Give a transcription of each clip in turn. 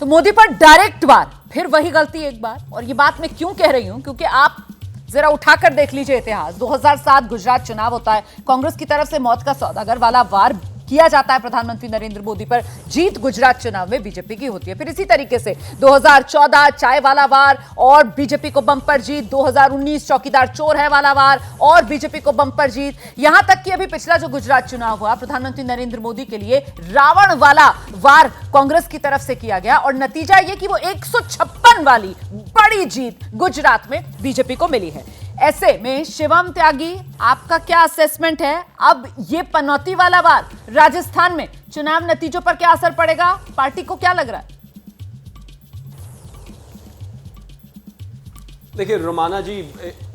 तो मोदी पर डायरेक्ट वार, फिर वही गलती एक बार। और ये बात मैं क्यों कह रही हूं, क्योंकि आप जरा उठाकर देख लीजिए इतिहास। 2007 गुजरात चुनाव होता है, कांग्रेस की तरफ से मौत का सौदागर वाला वार किया जाता है प्रधानमंत्री नरेंद्र मोदी पर, जीत गुजरात चुनाव में बीजेपी की होती है। फिर इसी तरीके से 2014 चाय वाला वार और बीजेपी को बंपर जीत, 2019 चौकीदार चोर है वाला वार और बीजेपी को बंपर जीत, यहां तक कि अभी पिछला जो गुजरात चुनाव हुआ प्रधानमंत्री नरेंद्र मोदी के लिए रावण वाला वार कांग्रेस की तरफ से किया गया और नतीजा यह कि वो 156 वाली बड़ी जीत गुजरात में बीजेपी को मिली है। ऐसे में शिवम त्यागी, आपका क्या असेसमेंट है? अब ये पनौती वाला वार राजस्थान में चुनाव नतीजों पर क्या असर पड़ेगा? पार्टी को क्या लग रहा है? देखिए रोमाना जी,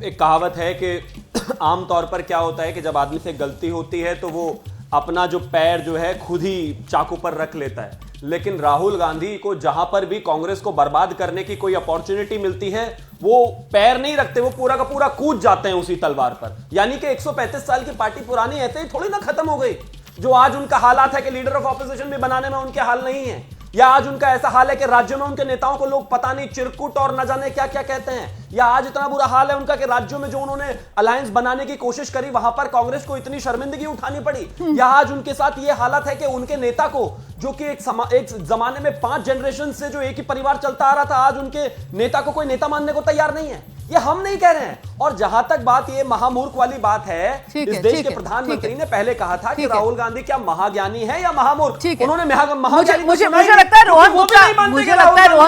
एक कहावत है कि आमतौर पर क्या होता है कि जब आदमी से गलती होती है तो वो अपना जो पैर जो है खुद ही चाकू पर रख लेता है। लेकिन राहुल गांधी को जहां पर भी कांग्रेस को बर्बाद करने की कोई अपॉर्चुनिटी मिलती है वो पैर नहीं रखते, वो पूरा का पूरा कूद जाते हैं उसी तलवार पर। यानी कि 135 साल की पार्टी पुरानी ऐसे ही थोड़ी ना खत्म हो गई। जो आज उनका हालात है कि लीडर ऑफ ऑपोजिशन भी बनाने में उनके हाल नहीं है, या आज उनका ऐसा हाल है कि राज्यों में उनके नेताओं को लोग पता नहीं चिरकुट और न जाने क्या क्या कहते हैं, या आज इतना बुरा हाल है उनका कि राज्यों में जो उन्होंने अलायंस बनाने की कोशिश करी वहां पर कांग्रेस को इतनी शर्मिंदगी उठानी पड़ी, या आज उनके साथ ये हालत है कि उनके नेता को जो कि एक जमाने में 5 जनरेशन से जो एक ही परिवार चलता आ रहा था, आज उनके नेता को कोई नेता मानने को तैयार नहीं है। ये हम नहीं कह रहे हैं। और जहां तक बात ये महामूर्ख वाली बात है, इस देश के प्रधानमंत्री ने पहले कहा था कि राहुल गांधी क्या महाज्ञानी है या महामूर्ख। उन्होंने मुझे लगता है रोहन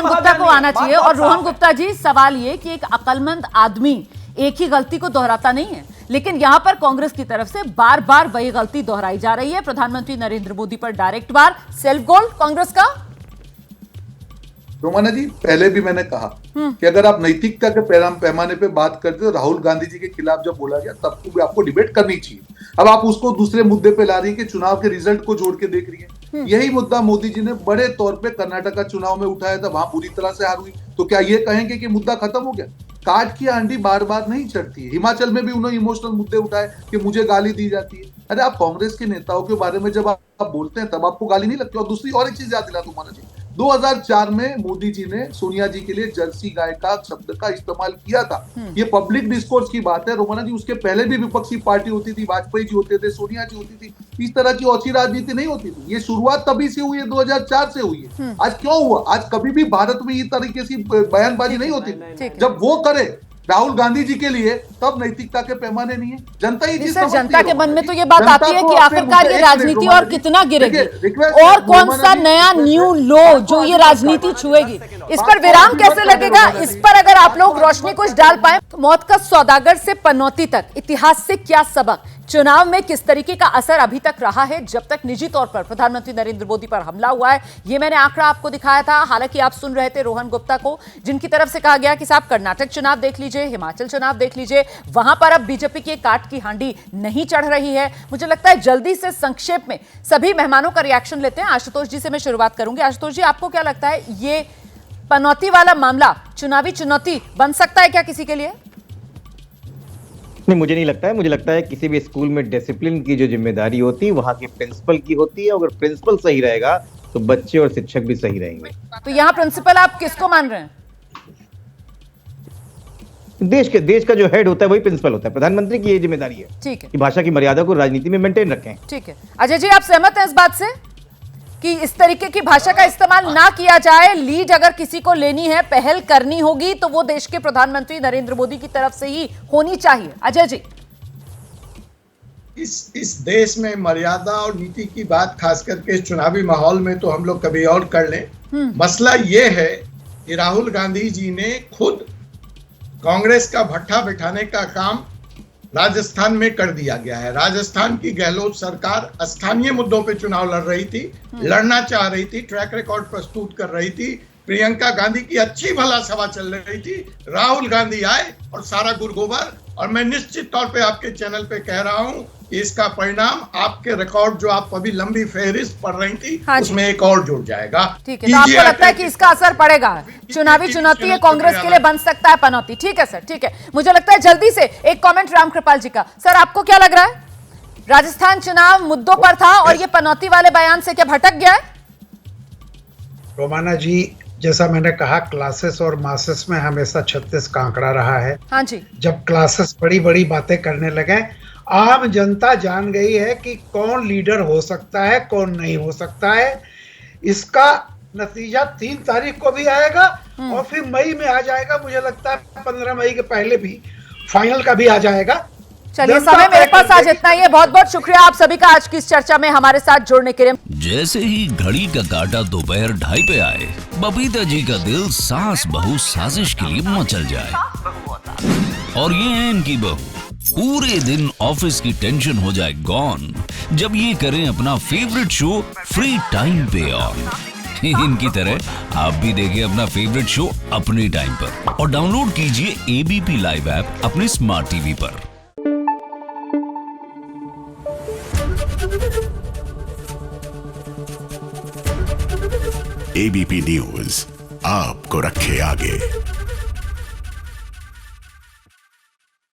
गुप्ता को आना चाहिए। और रोहन गुप्ता जी, सवाल ये कि एक अक्लमंद आदमी एक ही गलती को दोहराता नहीं है, लेकिन यहां पर कांग्रेस की तरफ से बार बार वही गलती दोहराई जा रही है। प्रधानमंत्री नरेंद्र मोदी पर डायरेक्ट वार, सेल्फ गोल कांग्रेस का। रोमाना जी, पहले भी मैंने कहा कि अगर आप नैतिकता के पैमाने पे बात करते हो, राहुल गांधी जी के खिलाफ जब बोला गया तब भी आपको डिबेट करनी चाहिए। अब आप उसको दूसरे मुद्दे पे ला रही है कि चुनाव के रिजल्ट को जोड़ के देख रही है। यही मुद्दा मोदी जी ने बड़े तौर पे कर्नाटक चुनाव में उठाया था, वहां पूरी तरह से हार हुई। तो क्या ये कहेंगे कि मुद्दा खत्म हो गया? काट की आंधी बार बार नहीं चढ़ती है। हिमाचल में भी उन्होंने इमोशनल मुद्दे उठाए कि मुझे गाली दी जाती है। अरे आप कांग्रेस के नेताओं के बारे में जब आप बोलते हैं तब आपको गाली नहीं लगती। और दूसरी और एक चीज याद दिला दूं माना जी, 2004 में मोदी जी ने सोनिया जी के लिए जर्सी गाय का शब्द का इस्तेमाल किया था। ये पब्लिक डिस्कोर्स की बात है रोमाना जी। उसके पहले भी विपक्षी पार्टी होती थी, वाजपेयी जी होते थे, सोनिया जी होती थी। इस तरह की औची राजनीति नहीं होती थी। ये शुरुआत तभी से हुई है, 2004 से हुई है। आज क्यों हुआ? आज कभी भी भारत में इस तरीके की बयानबाजी नहीं होती थी। जब वो करे राहुल गांधी जी के लिए तब नैतिकता के पैमाने नहीं है। जनता ही जनता के मन में तो ये बात आती है कि आखिरकार ये राजनीति और कितना गिरेगी और कौन सा नया न्यू लो जो ये राजनीति छुएगी, इस पर विराम कैसे लगेगा, इस पर अगर आप लोग रोशनी कुछ डाल पाए। तो मौत का सौदागर से पनौती तक इतिहास से क्या सबक, चुनाव में किस तरीके का असर अभी तक रहा है जब तक निजी तौर पर प्रधानमंत्री नरेंद्र मोदी पर हमला हुआ है, ये मैंने आंकड़ा आपको दिखाया था। हालांकि आप सुन रहे थे रोहन गुप्ता को, जिनकी तरफ से कहा गया कि साहब कर्नाटक चुनाव देख लीजिए, हिमाचल चुनाव देख लीजिए, वहां पर अब बीजेपी की काट की हांडी नहीं चढ़ रही है। मुझे लगता है जल्दी से संक्षेप में सभी मेहमानों का रिएक्शन लेते हैं। आशुतोष जी से मैं शुरुआत करूंगी। आशुतोष जी, आपको क्या लगता है ये पनौती वाला मामला चुनावी चुनौती बन सकता है क्या किसी के लिए? नहीं, मुझे नहीं लगता है। मुझे लगता है किसी भी स्कूल में डिसिप्लिन की जो जिम्मेदारी होती है वहां के प्रिंसिपल की होती है। अगर प्रिंसिपल सही रहेगा तो बच्चे और शिक्षक भी सही रहेंगे। तो यहाँ प्रिंसिपल आप किसको मान रहे हैं? देश का जो हेड होता है वही प्रिंसिपल होता है। प्रधानमंत्री की ये जिम्मेदारी है, ठीक है, कि भाषा की मर्यादा को राजनीति में मेंटेन रखें। ठीक है। अजय जी, आप सहमत हैं इस बात से कि इस तरीके की भाषा का इस्तेमाल ना किया जाए? लीड अगर किसी को लेनी है, पहल करनी होगी तो वो देश के प्रधानमंत्री नरेंद्र मोदी की तरफ से ही होनी चाहिए। अजय जी, इस देश में मर्यादा और नीति की बात खास करके चुनावी माहौल में तो हम लोग कभी और कर लें। मसला ये है कि राहुल गांधी जी ने खुद कांग्रेस का भट्ठा बिठाने का काम राजस्थान में कर दिया गया है। राजस्थान की गहलोत सरकार स्थानीय मुद्दों पे चुनाव लड़ रही थी, लड़ना चाह रही थी, ट्रैक रिकॉर्ड प्रस्तुत कर रही थी। प्रियंका गांधी की अच्छी भला सभा चल रही थी, राहुल गांधी आए और सारा गुरगोबर। और मैं निश्चित तौर पे आपके चैनल पे कह रहा हूं कि इसका परिणाम आपके रिकॉर्ड जो आप अभी लंबी फहरिस्त पढ़ रही थी, उसमें एक और जुड़ जाएगा। ठीक है, तो आपको लगता है कि इसका असर पड़ेगा? चुनावी चुनौती है, कांग्रेस के लिए बन सकता है पनौती। ठीक है सर, ठीक है। मुझे लगता है जल्दी से एक कमेंट रामकृपाल जी का। सर, आपको क्या लग रहा है? राजस्थान चुनाव मुद्दों पर था और ये पनौती वाले बयान से क्या भटक गया है? रोमाना जी, जैसा मैंने कहा, क्लासेस और मासेस में हमेशा 36 का आंकड़ा रहा है। हाँ जी। जब क्लासेस बड़ी बड़ी बातें करने लगे, आम जनता जान गई है कि कौन लीडर हो सकता है, कौन नहीं हो सकता है। इसका नतीजा 3 तारीख को भी आएगा और फिर मई में आ जाएगा। मुझे लगता है 15 मई के पहले भी फाइनल का भी आ जाएगा। चलिए, समय मेरे पास आज इतना ही है। बहुत बहुत शुक्रिया आप सभी का आज की इस चर्चा में हमारे साथ जुड़ने के लिए। जैसे ही घड़ी का काटा दोपहर 2:30 पे आए, बबीता जी का दिल सास बहू साजिश के लिए मचल जाए। और ये है इनकी बहू, पूरे दिन ऑफिस की टेंशन हो जाए गॉन जब ये करें अपना फेवरेट शो फ्री टाइम पे ऑन। इनकी तरह आप भी देखिए अपना फेवरेट शो अपने टाइम पर और डाउनलोड कीजिए एबीपी लाइव ऐप अपने स्मार्ट टीवी पर। एबीपी न्यूज आपको रखे आगे।